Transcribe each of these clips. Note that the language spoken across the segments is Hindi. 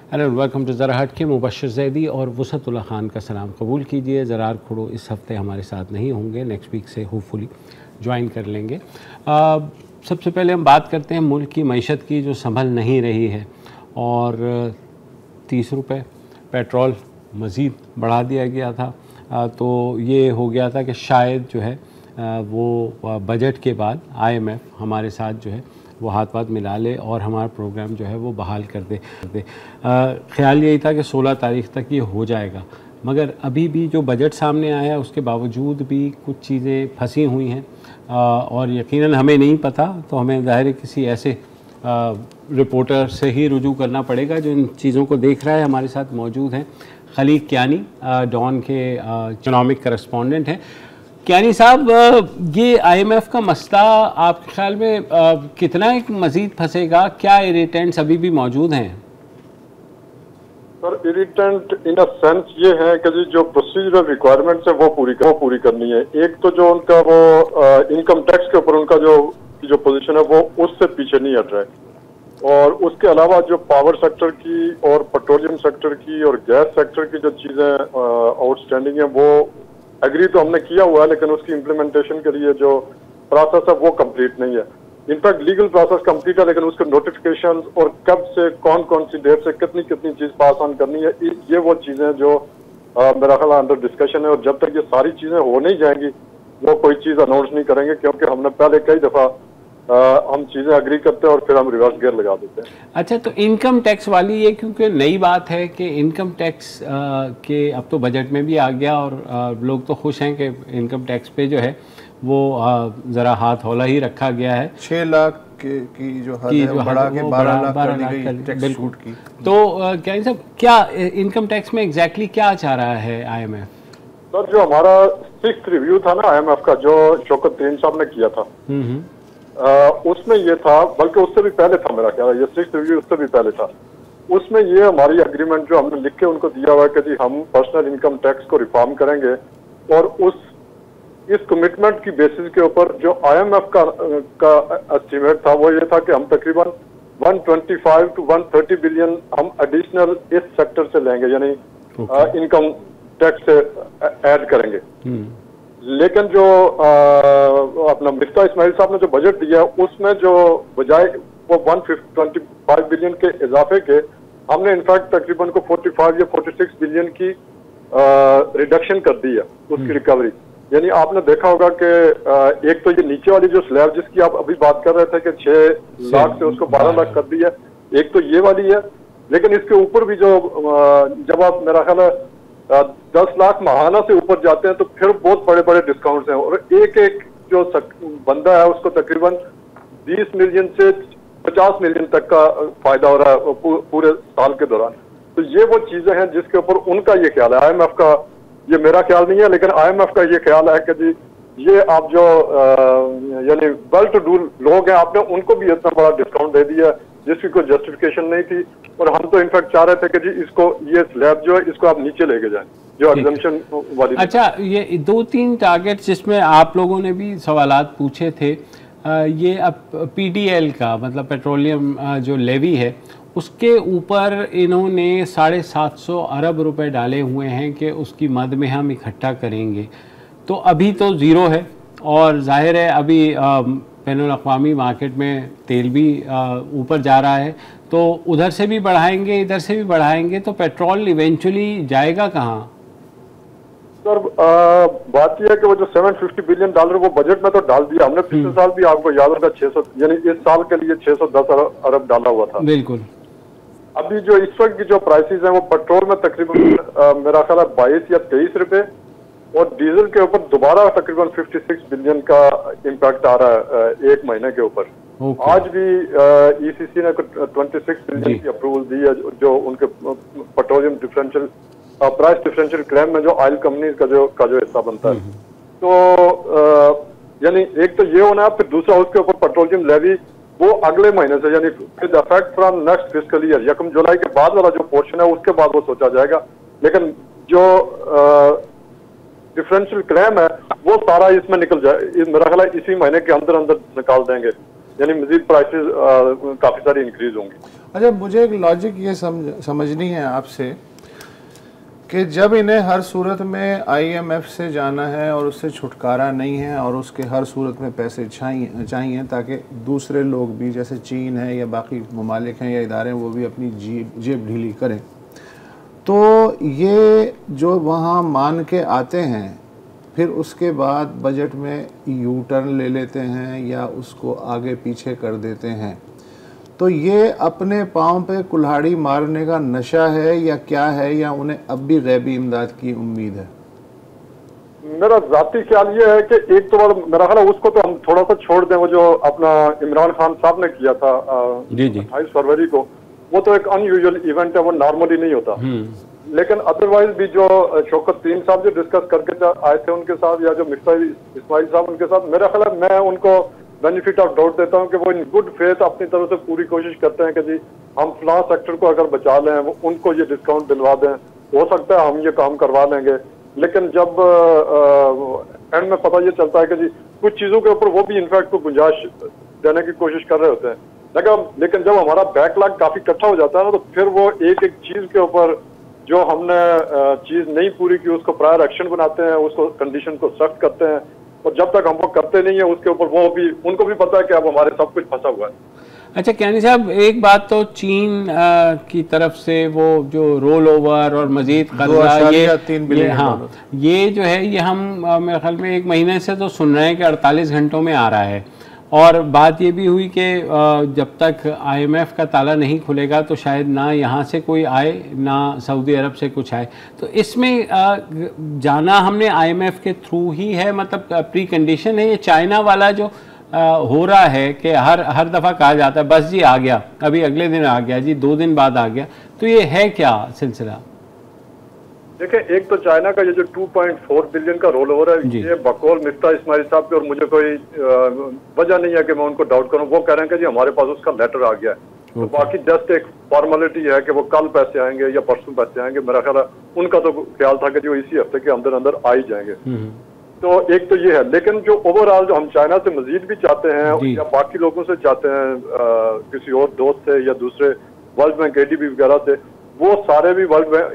हेलो, वेलकम टू ज़रा हट के। मुबशर ज़ैदी और वसअतुल्लाह खान का सलाम कबूल कीजिए। ज़रार खुड़ो इस हफ़्ते हमारे साथ नहीं होंगे, नेक्स्ट वीक से होपफुली ज्वाइन कर लेंगे। सबसे पहले हम बात करते हैं मुल्क की मईशत की, जो संभल नहीं रही है, और 30 रुपये पेट्रोल मज़ीद बढ़ा दिया गया था। तो ये हो गया था कि शायद जो है वो बजट के बाद IMF हमारे साथ जो है वो हाथ पाथ मिला ले और हमारा प्रोग्राम जो है वो बहाल कर दे। ख़्याल यही था कि 16 तारीख़ तक ये हो जाएगा, मगर अभी भी जो बजट सामने आया है उसके बावजूद भी कुछ चीज़ें फंसी हुई हैं और यकीनन हमें नहीं पता, तो हमें ज़ाहिर किसी ऐसे रिपोर्टर से ही रुजू करना पड़ेगा जो इन चीज़ों को देख रहा है। हमारे साथ मौजूद हैं खलीक कियानी, डॉन के इकोनॉमिक करस्पॉन्डेंट हैं। कियानी साहब, ये IMF का मसला आपके ख्याल में कितना एक मज़ीद फंसेगा? क्या इरिटेंट्स अभी भी मौजूद हैं? Sir, irritant in a sense ये है कि जो प्रोसीजरल रिक्वायरमेंट्स है वो पूरी करनी है। एक तो जो उनका वो इनकम टैक्स के ऊपर उनका जो पोजीशन है वो उससे पीछे नहीं हट रहा है, और उसके अलावा जो पावर सेक्टर की और पेट्रोलियम सेक्टर की और गैस सेक्टर की जो चीजें आउटस्टैंडिंग है वो एग्री तो हमने किया हुआ है, लेकिन उसकी इम्प्लीमेंटेशन के लिए जो प्रोसेस है वो कंप्लीट नहीं है। इनफैक्ट लीगल प्रोसेस कंप्लीट है, लेकिन उसके नोटिफिकेशन और कब से कौन कौन सी डेट से कितनी कितनी चीज पास ऑन करनी है, ये वो चीजें जो मेरा ख्याल अंडर डिस्कशन है। और जब तक ये सारी चीजें हो नहीं जाएंगी वो कोई चीज अनाउंस नहीं करेंगे, क्योंकि हमने पहले कई दफा हम चीजें अग्री करते हैं और फिर हम रिवर्स गियर लगा देते हैं। अच्छा, तो इनकम टैक्स वाली ये क्योंकि नई बात है कि इनकम टैक्स के अब तो बजट में भी आ गया और लोग तो खुश हैं कि इनकम टैक्स पे जो है वो ज़रा हाथ हौला ही रखा गया है। 6 लाख की जो हद है बढ़ा के 12 लाख कर दी गई टैक्स छूट की। तो क्या सब क्या इनकम टैक्स में एग्जैक्टली क्या चाह रहा है IMF? सर, जो हमारा 6th रिव्यू था ना IMF का, जो शौकत तरीन साहब ने किया था, उसमें ये था, बल्कि उससे भी पहले था मेरा ख्याल है, ये 6th रिव्यू उससे भी पहले था। उसमें ये हमारी एग्रीमेंट जो हमने लिख के उनको दिया हुआ है कि जी हम पर्सनल इनकम टैक्स को रिफॉर्म करेंगे, और इस कमिटमेंट की बेसिस के ऊपर जो IMF का एस्टिमेट था वो ये था कि हम तकरीबन 125 to 130 बिलियन हम एडिशनल इस सेक्टर से लेंगे, यानी इनकम टैक्स से ऐड करेंगे। लेकिन जो अपना मिफ्ता इस्माइल साहब ने जो बजट दिया उसमें जो बजाय वो 125 बिलियन के इजाफे के, हमने इनफैक्ट तकरीबन को 45 या 46 बिलियन की रिडक्शन कर दी है उसकी रिकवरी। यानी आपने देखा होगा कि एक तो ये नीचे वाली जो स्लैब जिसकी आप अभी बात कर रहे थे कि 6 लाख से उसको 12 लाख कर दी है, एक तो ये वाली है। लेकिन इसके ऊपर भी जो जब आप मेरा ख्याल है 10 लाख महाना से ऊपर जाते हैं तो फिर बहुत बड़े बड़े डिस्काउंट्स हैं, और एक जो बंदा है उसको तकरीबन 20 मिलियन से 50 मिलियन तक का फायदा हो रहा है पूरे साल के दौरान। तो ये वो चीजें हैं जिसके ऊपर उनका ये ख्याल है। IMF का ये मेरा ख्याल नहीं है, लेकिन IMF का ये ख्याल है कि जी ये आप जो यानी वेल टू डू लोग हैं, आपने उनको भी इतना बड़ा डिस्काउंट दे दिया जिसकी कोई जस्टिफिकेशन नहीं थी, और हम तो इनफैक्ट चाह रहे थे कि जी इसको ये स्लैब जो है इसको आप नीचे लेके जाएं, जो एग्जम्पशन वाली। अच्छा, ये 2-3 टारगेट जिसमें आप लोगों ने भी सवालात पूछे थे, ये अब PDL का मतलब पेट्रोलियम जो लेवी है उसके ऊपर इन्होंने 750 अरब रुपए डाले हुए हैं कि उसकी मद में हम इकट्ठा करेंगे। तो अभी तो ज़ीरो है, और जाहिर है अभी बैनुल-अक़वामी मार्केट में तेल भी ऊपर जा रहा है, तो उधर से भी बढ़ाएंगे इधर से भी बढ़ाएंगे, तो पेट्रोल इवेंचुअली जाएगा कहाँ? सर, बात यह है कि वो जो $750 बिलियन वो बजट में तो डाल दिया हमने। पिछले साल भी आपको याद होगा 600, यानी इस साल के लिए 610 अरब डाला हुआ था। बिल्कुल। अभी जो इस वक्त की जो प्राइसेस हैं वो पेट्रोल में तकरीबन मेरा ख्याल है 22 या 23 रुपए, और डीजल के ऊपर दोबारा तकरीबन 56 बिलियन का इम्पैक्ट आ रहा है एक महीने के ऊपर। आज भी ECC ने 26 बिलियन की अप्रूवल दी है, जो उनके petroleum differential price differential claim में जो ऑयल कंपनी का जो हिस्सा बनता है। तो यानी एक तो ये होना है, फिर दूसरा उसके ऊपर पेट्रोलियम लेवी वो अगले महीने से, यानी with effect from next fiscal year 1 जुलाई के बाद वाला जो पोर्शन है उसके बाद वो सोचा जाएगा। लेकिन जो डिफरेंशियल क्लेम है वो सारा इसमें निकल जाए, मेरा ख्याल है इसी महीने के अंदर अंदर निकाल देंगे। यानी मजीद प्राइसेस काफी सारी इंक्रीज होंगी। अच्छा, मुझे एक लॉजिक ये समझनी है आपसे कि जब इन्हें हर सूरत में IMF से जाना है और उससे छुटकारा नहीं है और उसके हर सूरत में पैसे चाहिए ताकि दूसरे लोग भी जैसे चीन है या बाकी ममालिक हैं या इदारे हैं वो भी अपनी जेब ढीली करें, तो ये जो वहाँ मान के आते हैं फिर उसके बाद बजट में यू टर्न ले लेते हैं या उसको आगे पीछे कर देते हैं, तो ये अपने पाँव पे कुल्हाड़ी मारने का नशा है या क्या है, या उन्हें अब भी गैबी इमदाद की उम्मीद है? मेरा जाती ख्याल ये है कि एक तो मेरा ख्याल उसको तो हम थोड़ा सा छोड़ दें, वो जो अपना इमरान खान साहब ने किया था 28 फरवरी को, वो तो एक अनयूजुअल इवेंट है, वो नॉर्मली नहीं होता। लेकिन अदरवाइज भी जो शौकत तरीन साहब जो डिस्कस करके आए थे उनके साथ, या जो मिफ्ता इस्माइल साहब उनके साथ, मेरा ख्याल है मैं उनको बेनिफिट ऑफ डाउट देता हूं कि वो इन गुड फेथ अपनी तरफ से पूरी कोशिश करते हैं कि जी हम फलां सेक्टर को अगर बचा लें, वो उनको ये डिस्काउंट दिलवा दें, हो सकता है हम ये काम करवा लेंगे। लेकिन जब एंड में पता ये चलता है कि जी कुछ चीजों के ऊपर वो भी इनफैक्ट को गुंजाइश देने की कोशिश कर रहे होते हैं, लेकिन जब हमारा बैकलॉग काफी इकट्ठा हो जाता है ना, तो फिर वो एक एक चीज के ऊपर जो हमने चीज नहीं पूरी की उसको प्रायर एक्शन बनाते हैं, उसको कंडीशन को सख्त करते हैं, और जब तक हम वो करते नहीं है उसके ऊपर वो भी उनको भी पता है कि अब हमारे सब कुछ फंसा हुआ है। अच्छा कियानी साहब, एक बात तो चीन की तरफ से वो जो रोल ओवर और मजीद कर्जा ये हाँ ये जो है ये हम मेरे ख्याल में 1 महीने से तो सुन रहे हैं कि 48 घंटों में आ रहा है, और बात ये भी हुई कि जब तक IMF का ताला नहीं खुलेगा तो शायद ना यहाँ से कोई आए ना सऊदी अरब से कुछ आए। तो इसमें जाना हमने IMF के थ्रू ही है, मतलब प्री कंडीशन है? ये चाइना वाला जो हो रहा है कि हर दफ़ा कहा जाता है बस जी आ गया, अभी अगले दिन आ गया जी, 2 दिन बाद आ गया, तो ये है क्या सिलसिला? देखिए, एक तो चाइना का ये जो 2.4 बिलियन का रोल ओवर है, ये बकौल मिफ्ता इस्माइल साहब के, और मुझे कोई वजह नहीं है कि मैं उनको डाउट करूं, वो कह रहे हैं कि जी हमारे पास उसका लेटर आ गया है। तो बाकी जस्ट एक फॉर्मेलिटी है कि वो कल पैसे आएंगे या परसों पैसे आएंगे। मेरा ख्याल है उनका तो ख्याल था कि जो इसी हफ्ते के अंदर अंदर आ ही जाएंगे। तो एक तो ये है, लेकिन जो ओवरऑल जो हम चाइना से मजीद भी चाहते हैं या बाकी लोगों से चाहते हैं, किसी और दोस्त से या दूसरे वर्ल्ड बैंक ADB वगैरह से, वो सारे भी वर्ल्ड बैंक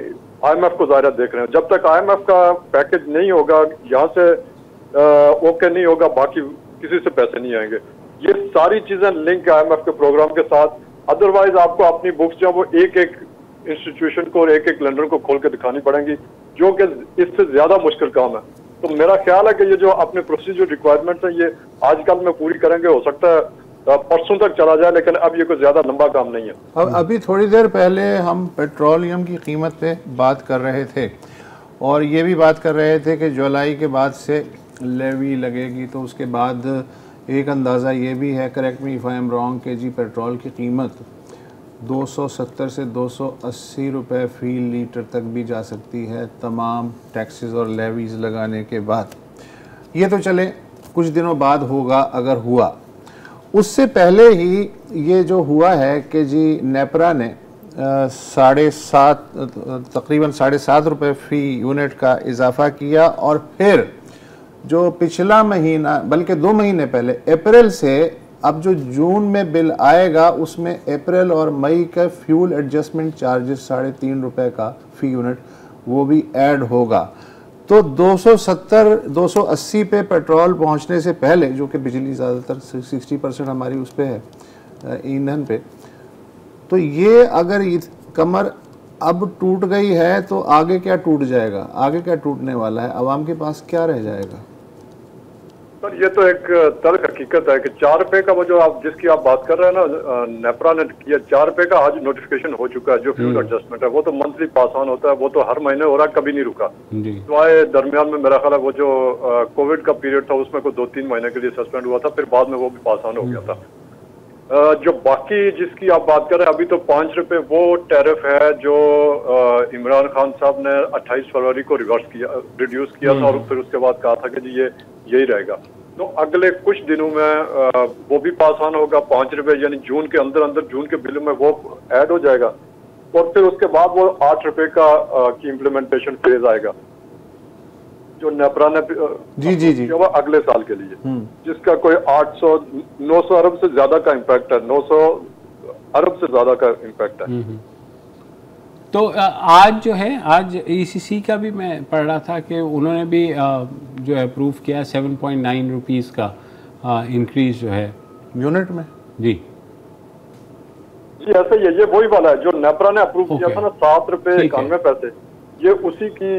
IMF को ज़ाहिर देख रहे हैं। जब तक IMF का पैकेज नहीं होगा, यहाँ से ओके नहीं होगा, बाकी किसी से पैसे नहीं आएंगे। ये सारी चीजें लिंक है IMF के प्रोग्राम के साथ। अदरवाइज आपको अपनी बुक्स जो वो एक एक इंस्टीट्यूशन को और एक एक लेंडर को खोल के दिखानी पड़ेंगी, जो कि इससे ज्यादा मुश्किल काम है। तो मेरा ख्याल है कि ये जो अपने प्रोसीजर रिक्वायरमेंट्स हैं ये आजकल में पूरी करेंगे, हो सकता है परसों तक चला जाए, लेकिन अब ये कोई ज्यादा लंबा काम नहीं है। अब अभी थोड़ी देर पहले हम पेट्रोलियम की कीमत पे बात कर रहे थे और ये भी बात कर रहे थे कि जुलाई के बाद से लेवी लगेगी, तो उसके बाद एक अंदाज़ा ये भी है, correct me if I am wrong, कि जी पेट्रोल की कीमत 270 से 280 रुपए फ़ी लीटर तक भी जा सकती है तमाम टैक्सेस और लेवीज़ लगाने के बाद। ये तो चले कुछ दिनों बाद होगा अगर हुआ। उससे पहले ही ये जो हुआ है कि जी नेपरा ने तकरीबन 7.5 रुपये फ़ी यूनिट का इजाफा किया, और फिर जो पिछला महीना बल्कि 2 महीने पहले अप्रैल से अब जो जून में बिल आएगा उसमें अप्रैल और मई का फ्यूल एडजस्टमेंट चार्जेस 3.5 रुपये का फ़ी यूनिट वो भी ऐड होगा। तो 270-280 पे पेट्रोल पहुंचने से पहले, जो कि बिजली ज़्यादातर 60% हमारी उस पे है ईंधन पे, तो ये अगर कमर अब टूट गई है तो आगे क्या टूट जाएगा, आगे क्या टूटने वाला है, आवाम के पास क्या रह जाएगा? सर ये तो एक तर्क हकीकत है कि 4 रुपए का वो जो आप जिसकी आप बात कर रहे हैं ना, नेपरा ने किया 4 रुपए का आज नोटिफिकेशन हो चुका है। जो फ्यूल एडजस्टमेंट है वो तो मंथली पास ऑन होता है, वो तो हर महीने हो रहा है, कभी नहीं रुका। तो आए दरमियान में मेरा ख्याल है वो जो कोविड का पीरियड था उसमें कोई 2-3 महीने के लिए सस्पेंड हुआ था, फिर बाद में वो भी पास ऑन हो गया था। जो बाकी जिसकी आप बात कर रहे हैं अभी, तो 5 रुपए वो टैरिफ है जो इमरान खान साहब ने 28 फरवरी को रिड्यूस किया था, और फिर उसके बाद कहा था कि जी ये यही रहेगा। तो अगले कुछ दिनों में वो भी पास ऑन होगा 5 रुपए, यानी जून के अंदर अंदर जून के बिल में वो ऐड हो जाएगा, और फिर उसके बाद वो 8 रुपए का की इम्प्लीमेंटेशन फेज आएगा। जो नेपरा ने जी वो अगले साल के लिए, जिसका कोई 800-900 अरब से ज्यादा का इम्पैक्ट है, 900 अरब से ज्यादा का इम्पैक्ट है। तो आज जो है, आज ईसीसी का भी मैं पढ़ रहा था कि उन्होंने भी जो है अप्रूव किया 7.9 रुपीज़ का इंक्रीज जो है यूनिट में। जी जी ऐसा ही है, ये वही वाला है जो नेपरा ने अप्रूव किया था ना, 7 रुपए 91 पैसे। ये उसी की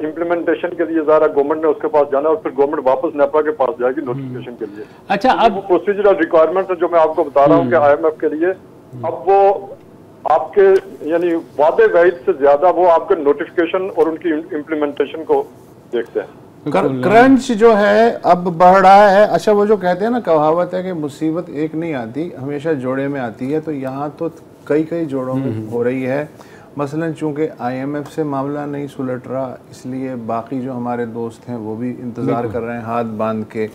इम्प्लीमेंटेशन के लिए ज़रा गवर्नमेंट ने उसके पास जाना और फिर गवर्नमेंट वापस नेपरा के पास जाएगी नोटिफिकेशन के लिए। अच्छा, अब वो प्रोसीजरल रिक्वायरमेंट है जो मैं आपको बता रहा हूँ कि IMF के लिए अब वो आपके यानी वादे वाइद से ज्यादा वो आपके नोटिफिकेशन और उनकी इम्प्लीमेंटेशन को देखते हैं। क्रंच जो है अब बढ़ रहा है। अच्छा, वो जो कहते हैं ना, कहावत है कि मुसीबत एक नहीं आती, हमेशा जोड़े में आती है, तो यहाँ तो कई जोड़ों में हो रही है। मसलन चूंकि IMF से मामला नहीं सुलट रहा, इसलिए बाकी जो हमारे दोस्त हैं वो भी इंतज़ार कर रहे हैं हाथ बांध के।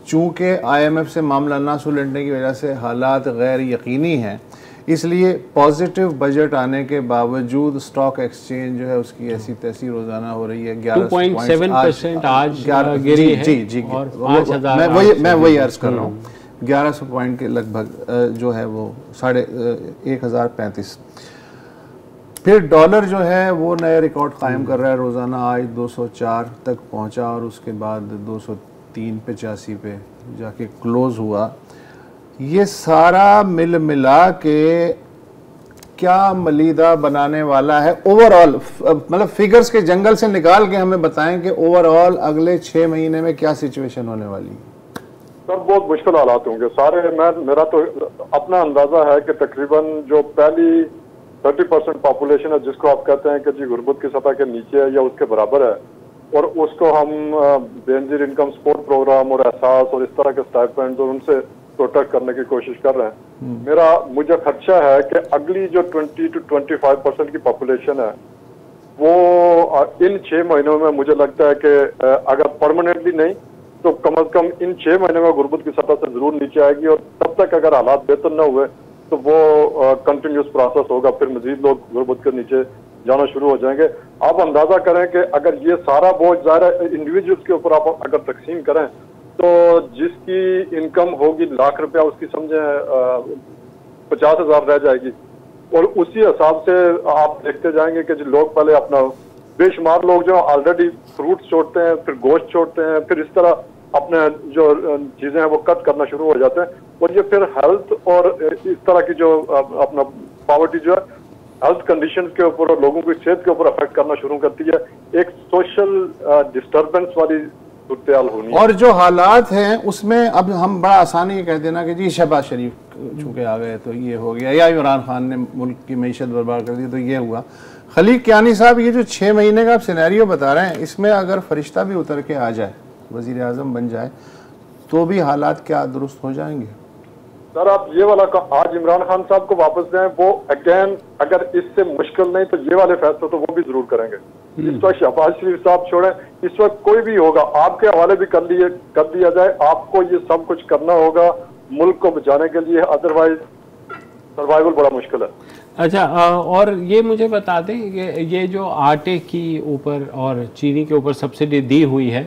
चूंकि IMF से मामला ना सुलटने की वजह से हालात गैर यकीनी हैं, इसलिए पॉजिटिव बजट आने के बावजूद स्टॉक एक्सचेंज जो है उसकी ऐसी तैसी रोजाना हो रही है। 2.7% आज गिरी है। जी और 5,000 मैं वही अर्ज कर रहा हूँ, 1100 पॉइंट के लगभग जो है वो 1,035। फिर डॉलर जो है वो नए रिकॉर्ड कायम कर रहा है रोजाना, आज 204 तक पहुंचा और उसके बाद 203.85 पे जाके क्लोज हुआ। ये सारा मिला के क्या मलीदा बनाने वाला है ओवरऑल, मतलब फिगर्स के जंगल से निकाल के हमें बताएं कि ओवरऑल अगले 6 महीने में क्या सिचुएशन होने वाली है? सर बहुत मुश्किल हालात होंगे सारे। मेरा तो अपना अंदाजा है कि तकरीबन जो पहली 30% पॉपुलेशन है जिसको आप कहते हैं कि जी गुर्बत की सतह के नीचे है या उसके बराबर है, और उसको हम बेनजीर इनकम सपोर्ट प्रोग्राम और एहसास और इस तरह के स्टाइपेंड और उनसे प्रोटेक्ट करने की कोशिश कर रहे हैं। मुझे खदशा है कि अगली जो 20 to 25% की पॉपुलेशन है वो इन 6 महीनों में मुझे लगता है कि अगर परमानेंटली नहीं तो कम से कम इन 6 महीने में गुर्बत की सतह से जरूर नीचे आएगी, और तब तक अगर हालात बेहतर न हुए तो वो कंटिन्यूस प्रोसेस होगा, फिर मजीद लोग गुर्बत के नीचे जाना शुरू हो जाएंगे। आप अंदाजा करें कि अगर ये सारा बोझ ज़ाहिर इंडिविजुअल्स के ऊपर आप अगर तकसीम करें तो जिसकी इनकम होगी लाख रुपया उसकी समझे 50,000 रह जाएगी, और उसी हिसाब से आप देखते जाएंगे कि जो लोग पहले अपना बेशुमार लोग जो ऑलरेडी फ्रूट्स छोड़ते हैं, फिर गोश्त छोड़ते हैं, फिर इस तरह अपने जो चीजें हैं वो कट करना शुरू हो जाते हैं, और ये फिर हेल्थ और इस तरह की जो अपना पॉवर्टी जो है हेल्थ कंडीशन के ऊपर और लोगों की सेहत के ऊपर अफेक्ट करना शुरू करती है। एक सोशल डिस्टर्बेंस वाली सूरत-ए-हाल होनी है। और जो हालात हैं उसमें अब हम बड़ा आसानी ये कह देना कि जी शहबाज शरीफ चूंकि आ गए तो ये हो गया, या इमरान खान ने मुल्क की मईशत बर्बाद कर दी तो ये हुआ। खलीक कियानी साहब, ये जो 6 महीने का आप सिनेरियो बता रहे हैं, इसमें अगर फरिश्ता भी उतर के आ जाए, वजीर आजम बन जाए, तो भी हालात क्या दुरुस्त हो जाएंगे? सर आप ये वाला आज इमरान खान साहब को वापस दें, वो अगेन अगर इससे मुश्किल नहीं तो ये वाले फैसले तो वो भी जरूर करेंगे। इस वक्त शहबाज शरीफ साहब छोड़ें, इस वक्त कोई भी होगा आपके हवाले भी कर दिया जाए, आपको ये सब कुछ करना होगा मुल्क को बचाने के लिए, अदरवाइज सर्वाइवल बड़ा मुश्किल है। अच्छा, और ये मुझे बता दें कि ये जो आटे की ऊपर और चीनी के ऊपर सब्सिडी दी हुई है,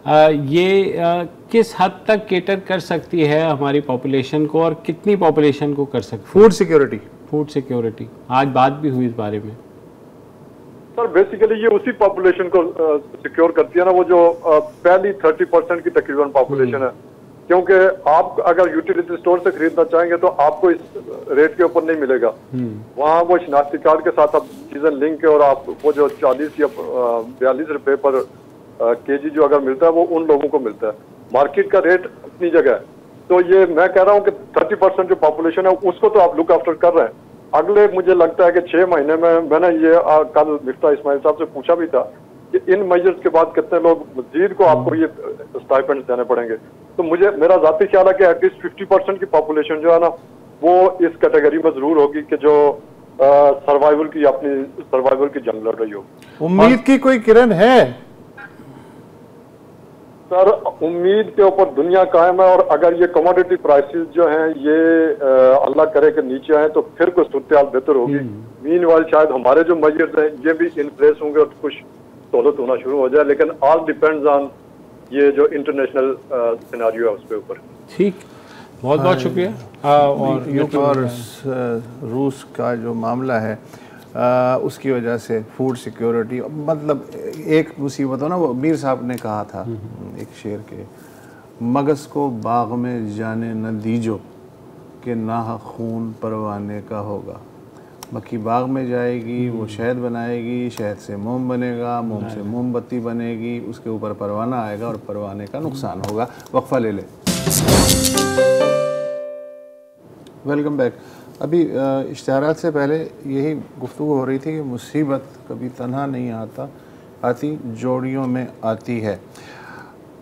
ये किस हद तक केटर कर सकती है हमारी पॉपुलेशन को, और कितनी पॉपुलेशन को कर सकती है? फूड सिक्योरिटी आज बात भी हुई इस बारे में। सर बेसिकली ये उसी पॉपुलेशन को सिक्योर करती है ना, वो जो पहली 30% की तकरीबन पॉपुलेशन है, क्योंकि आप अगर यूटिलिटी स्टोर से खरीदना चाहेंगे तो आपको इस रेट के ऊपर नहीं मिलेगा। वहाँ वो शनाख्ती कार्ड के साथ आप चीजें लिंक है, और आप वो जो 40 या 42 रुपए पर केजी जो अगर मिलता है वो उन लोगों को मिलता है। मार्केट का रेट अपनी जगह है। तो ये मैं कह रहा हूँ कि 30% जो पॉपुलेशन है उसको तो आप लुक आफ्टर कर रहे हैं। अगले मुझे लगता है कि 6 महीने में, मैंने ये कल मिफ्ता इस्माइल साहब से पूछा भी था कि इन मेजर्स के बाद कितने लोग मजीद को आपको ये स्टाइपेंड देने पड़ेंगे। तो मेरा जाती ख्याल है कि एटलीस्ट 50% की पॉपुलेशन जो है ना वो इस कैटेगरी में जरूर होगी कि जो सर्वाइवल की जंग लड़ रही हो। उम्मीद की कोई किरण है? सर उम्मीद के ऊपर दुनिया कायम है, और अगर ये कमोडिटी प्राइसेस जो हैं ये अल्लाह करे कि नीचे आए तो फिर कुछ सूरत-ए-हाल बेहतर होगी। मीनवाइल शायद हमारे जो मेजर्स हैं ये भी इन प्लेस होंगे और कुछ सहूलत होना शुरू हो जाए, लेकिन ऑल डिपेंड्स ऑन ये जो इंटरनेशनल सिनेरियो है उसके ऊपर। ठीक, बहुत बहुत शुक्रिया। और यूक्रेन और रूस का जो मामला है उसकी वजह से फूड सिक्योरिटी, मतलब एक मुसीबत हो ना, वो मीर साहब ने कहा था एक शेर के, मगस को बाग में जाने न दीजो कि नाह खून परवाने का होगा। मक्खी बाग में जाएगी, वो शहद बनाएगी, शहद से मोम बनेगा, मोम से मोमबत्ती बनेगी, उसके ऊपर परवाना आएगा और परवाने का नुकसान होगा। वक्फा ले ले। Welcome back. अभी इश्तिहारात से पहले यही गुफ्तगू हो रही थी कि मुसीबत कभी तन्हा नहीं आती, जोड़ियों में आती है।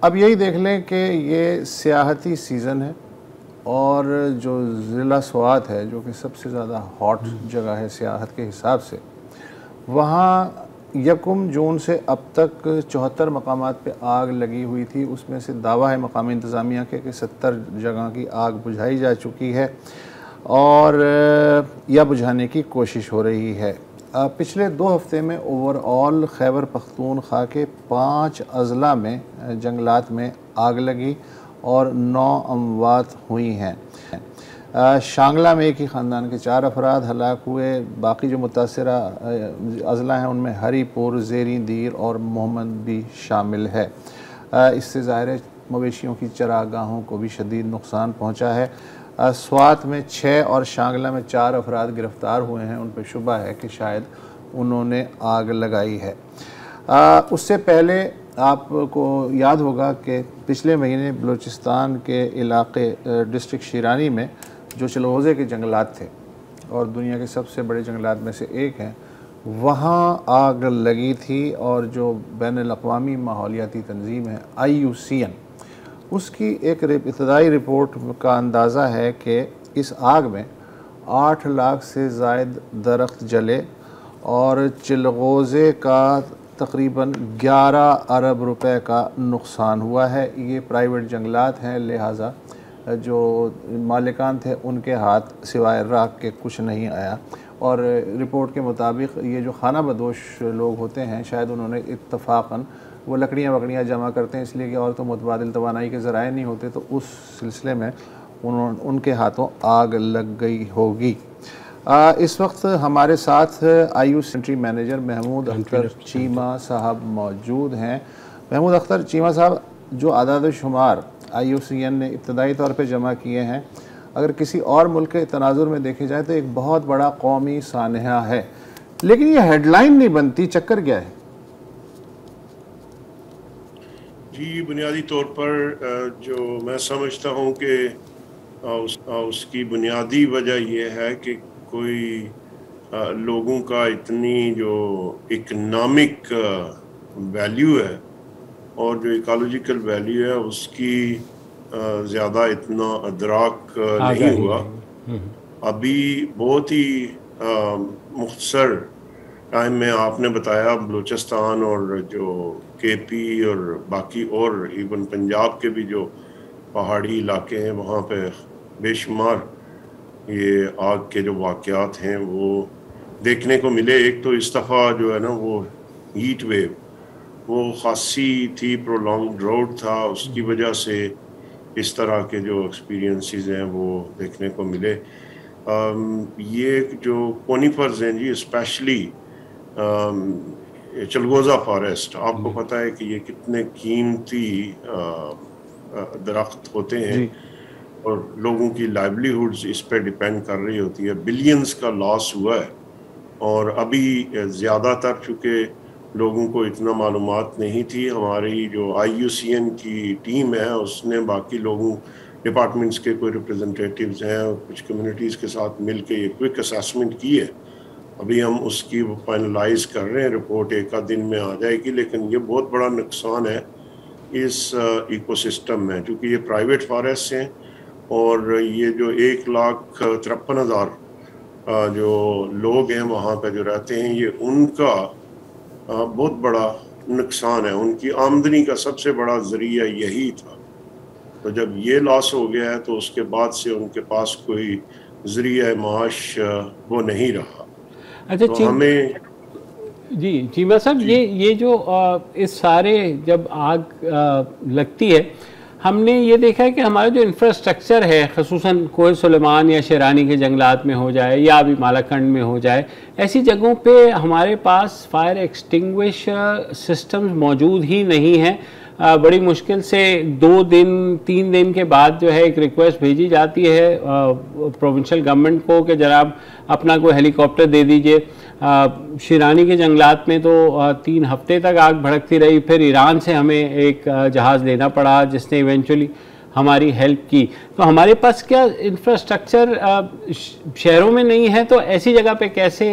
अब यही देख लें कि ये सियाहती सीज़न है और जो ज़िला स्वात है, जो कि सबसे ज़्यादा हॉट जगह है सियाहत के हिसाब से, वहाँ 1 जून से अब तक 74 मकामात पे आग लगी हुई थी। उसमें से दावा है मकामी इंतज़ामिया के कि 70 जगह की आग बुझाई जा चुकी है और या बुझाने की कोशिश हो रही है। पिछले 2 हफ्ते में ओवरऑल खैबर पख्तूनख्वा के 5 अज़ला में जंगलात में आग लगी और 9 अमवात हुई हैं। शांगला में एक ही ख़ानदान के 4 अफराद हलाक हुए। बाकी जो मुतासरा अज़ला हैं उनमें हरीपुर, ज़ेरी दीर और मोहम्मद भी शामिल है। इससे ज़ाहिर है मवेशियों की चरागाहों को भी शदीद नुकसान पहुँचा है। स्वात में 6 और शांगला में 4 अफराद गिरफ़्तार हुए हैं। उन पर शुबा है कि शायद उन्होंने आग लगाई है। उससे पहले आपको याद होगा कि पिछले महीने बलूचिस्तान के इलाके डिस्ट्रिक्ट शिरानी में जो चलगोज़े के जंगलात थे और दुनिया के सबसे बड़े जंगलात में से एक हैं, वहाँ आग लगी थी और जो बैनुल-अक़वामी माहौलियाती तंजीम है IUCN, उसकी एक इब्तदाई रिपोर्ट का अंदाज़ा है कि इस आग में 8 लाख से ज़ायद दरख्त जले और चिलगोज़े का तकरीबन 11 अरब रुपए का नुकसान हुआ है। ये प्राइवेट जंगलात हैं, लिहाजा जो मालिकान थे उनके हाथ सिवाय राख के कुछ नहीं आया। और रिपोर्ट के मुताबिक ये जो खाना बदोश लोग होते हैं, शायद उन्होंने इत्तफाक़न वो लकड़ियाँ जमा करते हैं इसलिए कि और तो मुतबादिल तवानाई के ज़राए नहीं होते, तो उस सिलसिले में उनके हाथों आग लग गई होगी। इस वक्त हमारे साथ IUCN country manager Mahmood Akhtar Cheema साहब मौजूद हैं। महमूद अख्तर चीमा साहब, जो आदाद शुमार IUCN ने इब्तदाई तौर पे जमा किए हैं, अगर किसी और मुल्क के तनाजुर में देखे जाए तो एक बहुत बड़ा कौमी सानहा है, लेकिन ये हेडलाइन नहीं बनती, चक्कर क्या है? जी, बुनियादी तौर पर जो मैं समझता हूँ कि उसकी बुनियादी वजह यह है कि कोई लोगों का इतनी जो इकनॉमिक वैल्यू है और जो इकोलॉजिकल वैल्यू है उसकी ज़्यादा इतना अदराक नहीं हुआ। अभी बहुत ही मुख्तसर टाइम में आपने बताया बलूचिस्तान और जो KP और बाकी और इवन पंजाब के भी जो पहाड़ी इलाके हैं वहाँ पे बेशुमार ये आग के जो वाक़यात हैं वो देखने को मिले। एक तो इस दफ़ा जो है ना वो हीट वेव वो ख़ासी थी, प्रोलॉन्ग ड्राउट था, उसकी वजह से इस तरह के जो एक्सपीरियंसेस हैं वो देखने को मिले। ये जो कोनिफर्स हैं जी, स्पेशली चलगोज़ा फॉरेस्ट, आपको पता है कि ये कितने कीमती दरख्त होते हैं और लोगों की लाइवलीहुड्स इस पे डिपेंड कर रही होती है। बिलियंस का लॉस हुआ है और अभी ज़्यादातर चूँकि लोगों को इतना मालूमात नहीं थी, हमारी जो IUCN की टीम है उसने बाकी लोगों डिपार्टमेंट्स के कोई रिप्रेजेंटेटिव्स हैं और कुछ कम्युनिटीज़ के साथ मिल के ये क्विक असेसमेंट की है। अभी हम उसकी फाइनलाइज कर रहे हैं, रिपोर्ट एक आध दिन में आ जाएगी। लेकिन ये बहुत बड़ा नुकसान है इस इकोसिस्टम में, क्योंकि ये प्राइवेट फॉरेस्ट हैं और ये जो 1,53,000 जो लोग हैं वहाँ पे जो रहते हैं, ये उनका बहुत बड़ा नुकसान है। उनकी आमदनी का सबसे बड़ा ज़रिया यही था। तो जब ये लॉस हो गया है तो उसके बाद से उनके पास कोई ज़रिया माश वो नहीं रहा। अच्छा, तो हमें जी जी मैं साहब, ये जो इस सारे जब आग लगती है, हमने ये देखा है कि हमारा जो इंफ्रास्ट्रक्चर है, खसूसन कोहे सुलेमान या शेरानी के जंगलात में हो जाए या अभी मालाकंड में हो जाए, ऐसी जगहों पे हमारे पास फायर एक्सटिंग्विशर सिस्टम्स मौजूद ही नहीं हैं। बड़ी मुश्किल से 2 दिन 3 दिन के बाद जो है एक रिक्वेस्ट भेजी जाती है प्रोविंशियल गवर्नमेंट को कि जनाब अपना कोई हेलीकॉप्टर दे दीजिए। शिरानी के जंगलात में तो 3 हफ्ते तक आग भड़कती रही, फिर ईरान से हमें एक जहाज़ लेना पड़ा जिसने इवेंचुअली हमारी हेल्प की। तो हमारे पास क्या इंफ्रास्ट्रक्चर शहरों में नहीं है, तो ऐसी जगह पे कैसे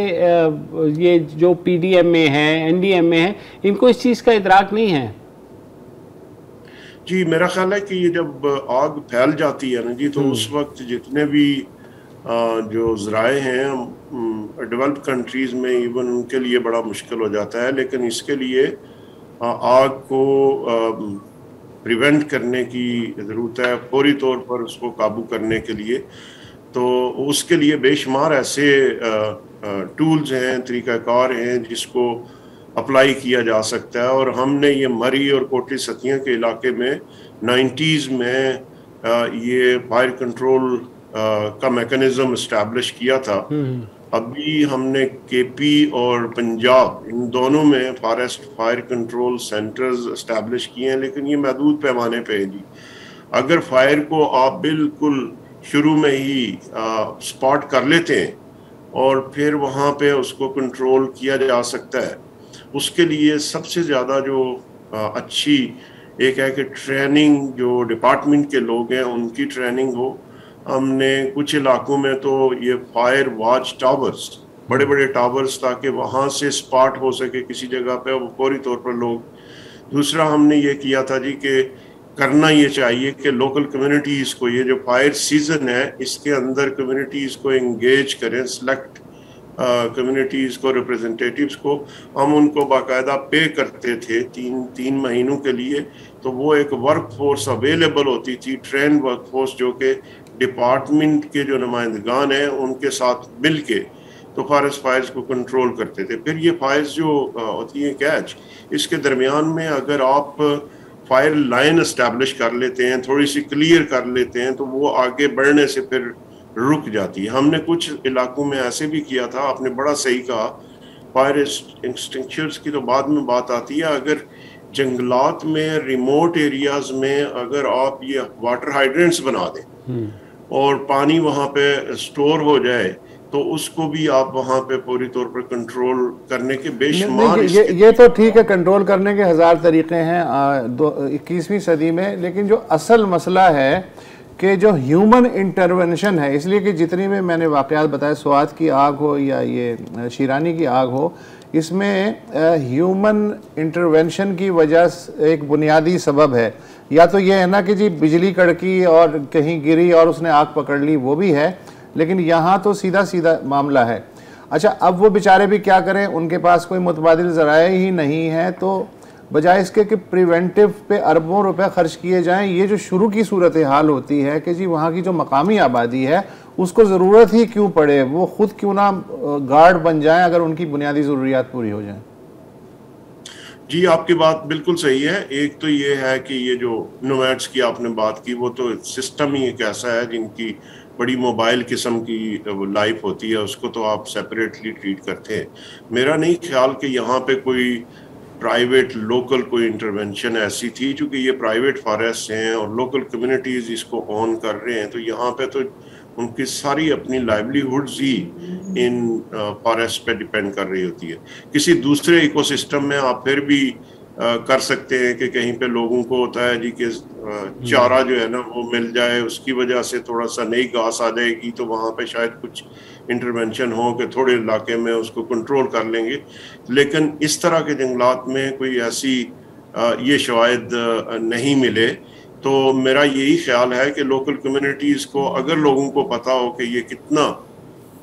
ये जो पीडीएम में है, एनडीएम में है, इनको इस चीज़ का इदराक नहीं है? जी मेरा ख्याल है कि ये जब आग फैल जाती है ना जी, तो उस वक्त जितने भी जो ज़राए हैं डेवलप्ड कंट्रीज़ में, इवन उनके लिए बड़ा मुश्किल हो जाता है। लेकिन इसके लिए आग को प्रिवेंट करने की ज़रूरत है, फौरी तौर पर उसको काबू करने के लिए। तो उसके लिए बेशुमार ऐसे टूल्स हैं, तरीक़ाकार हैं जिसको अप्लाई किया जा सकता है। और हमने ये मरी और कोटली सतिया के इलाके में 90s में ये फायर कंट्रोल का मैकेनिज्म इस्टेब्लिश किया था। अभी हमने केपी और पंजाब इन दोनों में forest fire control centres establish किए हैं, लेकिन ये महदूद पैमाने पे है जी। अगर फायर को आप बिल्कुल शुरू में ही स्पॉट कर लेते हैं और फिर वहाँ पे उसको कंट्रोल किया जा सकता है, उसके लिए सबसे ज़्यादा जो अच्छी एक है कि ट्रेनिंग, जो डिपार्टमेंट के लोग हैं उनकी ट्रेनिंग हो। हमने कुछ इलाकों में तो ये फायर वॉच टावर्स, बड़े बड़े टावर्स, ताकि वहाँ से स्पॉट हो सके किसी जगह पे वो फौरी तौर पर लोग। दूसरा हमने ये किया था जी कि करना ये चाहिए कि लोकल कम्युनिटीज़ को, ये जो फायर सीज़न है इसके अंदर कम्युनिटीज़ को एंगेज करें, सेलेक्ट कम्युनिटीज़ को, रिप्रेजेंटेटिव्स को। हम उनको बाकायदा पे करते थे 3 महीनों के लिए। तो वो एक वर्क फोर्स अवेलेबल होती थी, ट्रेन वर्क फोर्स, जो कि डिपार्टमेंट के जो नुमाइंदगान हैं उनके साथ मिल के तो फॉरेस्ट फायर्स को कंट्रोल करते थे। फिर ये फायर्स जो होती हैं कैच, इसके दरमियान में अगर आप फायर लाइन इस्टेब्लिश कर लेते हैं, थोड़ी सी क्लियर कर लेते हैं, तो वो आगे बढ़ने से फिर रुक जाती है। हमने कुछ इलाकों में ऐसे भी किया था, आपने बड़ा सही कहा, फायर एक्सटिंग्विशर्स की तो बाद में बात आती है। अगर जंगलात में, रिमोट एरियाज में अगर आप ये वाटर हाइड्रेंट्स बना दें और पानी वहाँ पे स्टोर हो जाए, तो उसको भी आप वहाँ पे पूरी तौर पर कंट्रोल करने के बेशुमार ये तो ठीक है, कंट्रोल करने के 1000 तरीके हैं 21वीं सदी में। लेकिन जो असल मसला है कि जो ह्यूमन इंटरवेंशन है, इसलिए कि जितनी भी मैंने वाक़यात बताए, स्वात की आग हो या ये शिरानी की आग हो, इसमें ह्यूमन इंटरवेंशन की वजह एक बुनियादी सबब है। या तो ये है ना कि जी बिजली कड़की और कहीं गिरी और उसने आग पकड़ ली, वो भी है, लेकिन यहाँ तो सीधा सीधा मामला है। अच्छा, अब वो बेचारे भी क्या करें, उनके पास कोई मुतबादिल ज़राए ही नहीं है, तो बजाय इसके कि प्रिवेंटिव पे अरबों रुपए खर्च किए जाएं, ये जो शुरू की सूरत हाल होती है कि जी वहाँ की जो मकामी आबादी है उसको ज़रूरत ही क्यों पड़े, वो खुद क्यों ना गार्ड बन जाएं अगर उनकी बुनियादी ज़रूरियात पूरी हो जाएं। जी आपकी बात बिल्कुल सही है। एक तो ये है कि ये जो नोमैड्स की आपने बात की, वो तो सिस्टम ही एक ऐसा है जिनकी बड़ी मोबाइल किस्म की लाइफ होती है, उसको तो आप सेपरेटली ट्रीट करते हैं। मेरा नहीं ख्याल कि यहाँ पे कोई प्राइवेट लोकल कोई इंटरवेंशन ऐसी थी, चूँकि ये प्राइवेट फॉरेस्ट हैं और लोकल कम्युनिटीज़ इसको ऑन कर रहे हैं, तो यहाँ पे तो उनकी सारी अपनी लाइवलीहुड्स ही इन फॉरेस्ट पे डिपेंड कर रही होती है। किसी दूसरे इकोसिस्टम में आप फिर भी कर सकते हैं कि कहीं पे लोगों को होता है जी कि चारा जो है ना वो मिल जाए, उसकी वजह से थोड़ा सा नई घास आ जाएगी, तो वहाँ पे शायद कुछ इंटरवेंशन हो कि थोड़े इलाके में उसको कंट्रोल कर लेंगे। लेकिन इस तरह के जंगलात में कोई ऐसी ये शायद नहीं मिले। तो मेरा यही ख्याल है कि लोकल कम्युनिटीज़ को, अगर लोगों को पता हो कि ये कितना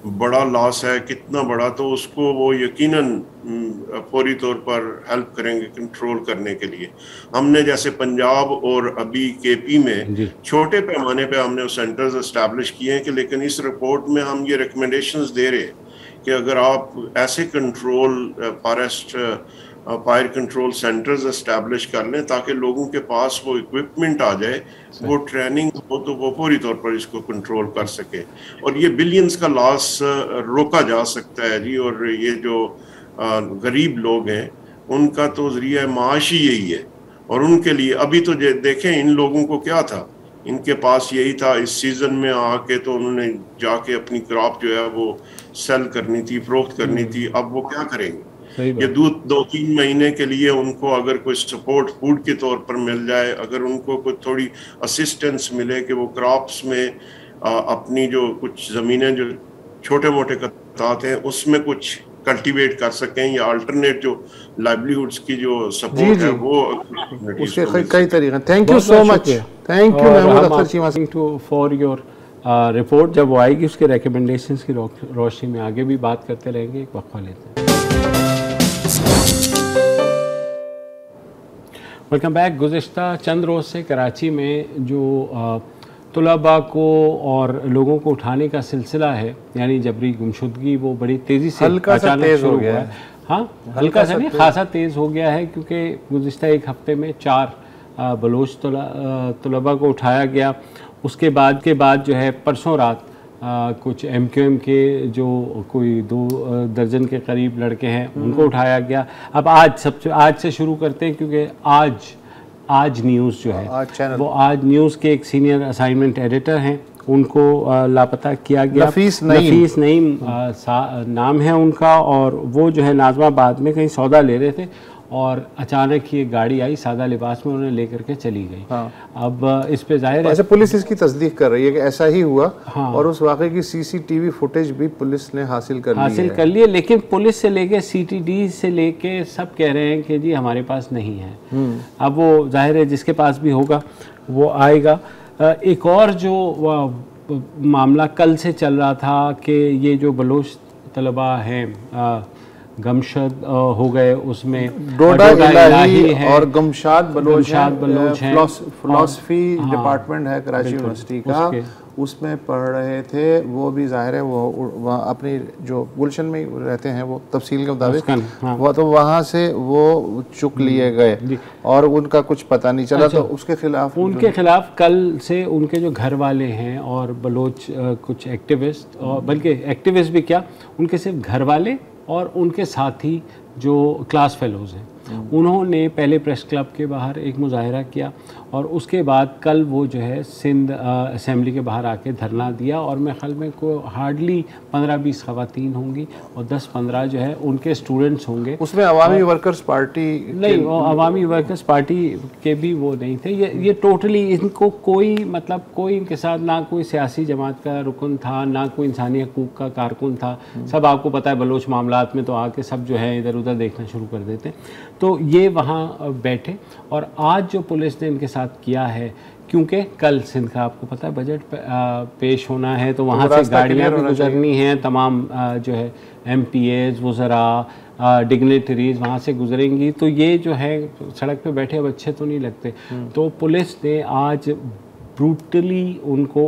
बड़ा लॉस है, कितना बड़ा, तो उसको वो यकीनन फौरी तौर पर हेल्प करेंगे कंट्रोल करने के लिए। हमने जैसे पंजाब और अभी केपी में छोटे पैमाने पे हमने सेंटर्स एस्टैब्लिश किए हैं कि, लेकिन इस रिपोर्ट में हम ये रिकमेंडेशंस दे रहे हैं कि अगर आप ऐसे control forest fire control centres establish कर लें ताकि लोगों के पास वो इक्विपमेंट आ जाए, वो ट्रेनिंग हो, तो वो पूरी तौर पर इसको कंट्रोल कर सके और ये बिलियंस का लॉस रोका जा सकता है जी। और ये जो गरीब लोग हैं उनका तो जरिया माश ही यही है, और उनके लिए अभी तो देखें इन लोगों को क्या था, इनके पास यही था इस सीजन में आके तो उन्होंने जाके अपनी क्रॉप जो है वो सेल करनी थी, फरोख्त करनी थी। अब वो क्या करेंगे? ये 2-3 महीने के लिए उनको अगर कोई सपोर्ट फूड के तौर पर मिल जाए, अगर उनको कोई थोड़ी असिस्टेंस मिले कि वो क्रॉप्स में अपनी जो कुछ ज़मीनें जो छोटे मोटे कतात हैं उसमें कुछ कल्टीवेट कर सकें, या अल्टरनेट जो लाइवलीहुड्स की जो सपोर्ट है वो उसके कई तरीके। Thank you so much, thank you Mahmood Akhtar Cheema for your report. जब वो आएगी उसके रिकमेंडेशंस की रोशनी में आगे भी बात करते रहेंगे। एक वक्फा लेते हैं। Welcome back. गुज़िश्ता चंद रोज़ से कराची में जो तुलबा को और लोगों को उठाने का सिलसिला है, यानी जबरी गुमशुदगी, वो बड़ी तेज़ी से अचानक शुरू हुआ है। हाँ, हल्का सा नहीं, खासा तेज़ हो गया है, क्योंकि गुज़िश्ता एक हफ़्ते में 4 बलोच तुलबा को उठाया गया। उसके बाद जो है परसों रात कुछ MQM के जो कोई 2 दर्जन के करीब लड़के हैं उनको उठाया गया। अब आज से शुरू करते हैं, क्योंकि आज न्यूज़ जो है वो आज न्यूज़ के एक सीनियर असाइनमेंट एडिटर हैं, उनको लापता किया गया। नफीस नईम नाम है उनका, और वो जो है नाज़माबाद में कहीं सौदा ले रहे थे और अचानक ये गाड़ी आई सादा लिबास में, उन्हें लेकर के चली गई। हाँ। अब इस पे जाहिर है पुलिस इसकी तस्दीक कर रही है कि ऐसा ही हुआ। हाँ। और उस वाक़े की CCTV फुटेज भी पुलिस ने हासिल कर ली है। लेकिन पुलिस से लेके CTD से लेके सब कह रहे हैं कि जी हमारे पास नहीं है। अब वो जाहिर है जिसके पास भी होगा वो आएगा। एक और जो मामला कल से चल रहा था कि ये जो बलोच तलबा हैं गमशद हो गए, उसमें डोडा इलाही है और गमशाद बलोच हैं, फिलॉसफी डिपार्टमेंट है कराची यूनिवर्सिटी का, उसमें पढ़ रहे थे। वो भी जाहिर है वो अपनी जो गुलशन में रहते हैं वो तफसील के मुताबिक वो तो वहाँ से वो चुक लिए गए और उनका कुछ पता नहीं चला। तो उनके खिलाफ कल से उनके जो घर वाले हैं और बलोच कुछ एक्टिविस्ट, और बल्कि एक्टिविस्ट भी क्या, उनके सिर्फ घर वाले और उनके साथी जो क्लास फेलोज़ हैं, उन्होंने पहले प्रेस क्लब के बाहर एक मुजाहिरा किया और उसके बाद कल वो जो है सिंध असेंबली के बाहर आके धरना दिया। और मैं ख्याल में को हार्डली 15-20 ख़वातीन होंगी और 10-15 जो है उनके स्टूडेंट्स होंगे। उसमें अवामी वर्कर्स पार्टी नहीं, अवामी वर्कर्स पार्टी के भी वो नहीं थे। ये टोटली इनको कोई मतलब कोई इनके साथ ना कोई सियासी जमात का रुकन था, ना कोई इंसानी हकूक़ का कारकुन था। सब आपको पता है बलोच मामलात में तो आके सब जो है इधर उधर देखना शुरू कर देते। तो ये वहाँ बैठे और आज जो पुलिस ने इनके साथ किया है, क्योंकि कल सिंध का आपको पता है बजट पेश होना है, तो वहाँ से गाड़ियाँ भी गुजरनी हैं, तमाम जो है MPAs वज़रा डिग्नेटरीज वहाँ से गुजरेंगी। तो ये जो है सड़क पे बैठे अब अच्छे तो नहीं लगते। तो पुलिस ने आज ब्रूटली उनको